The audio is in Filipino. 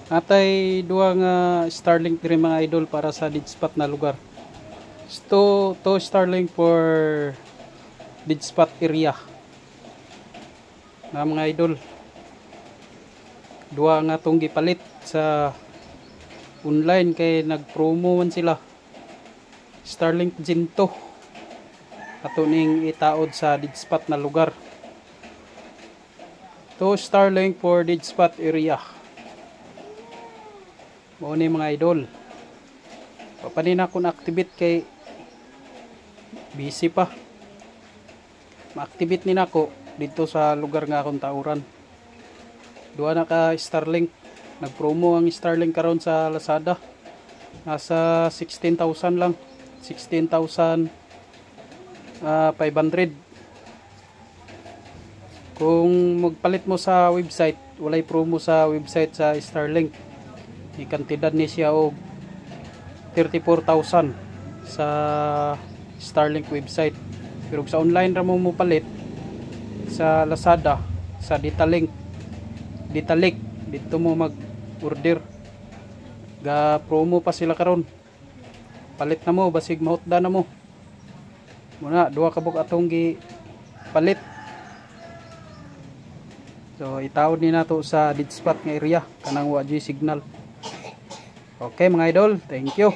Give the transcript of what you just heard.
Atay duwa nga Starlink diri mga idol para sa dead spot na lugar. To Starlink for dead spot area. Na mga idol. Duwa nga tong gipalit sa online kay nagpromo man sila. Starlink Gen 2. Ato ning itaod sa dead spot na lugar. To Starlink for dead spot area. Mao ni mga idol. Papanin ako na-activate kay busy pa. Ma-activate ni nako dito sa lugar nga akong tauran. Duha na ka Starlink. Nagpromo ang Starlink karon sa Lazada. Nasa 16,000 lang. 16,500. Kung magpalit mo sa website, walay promo sa website sa Starlink. Ikantidad ni siya og 34,000 sa Starlink website. Pero sa online ra mo palit sa Lazada, sa Ditalink dito mo mag-order. Ga promo pa sila karon. Palit na mo basig mahutda na mo. Muna duha ka buk atong gi palit. So itawod ni nato sa dead spot nga area kanang wa signal. Okay mga idol, thank you.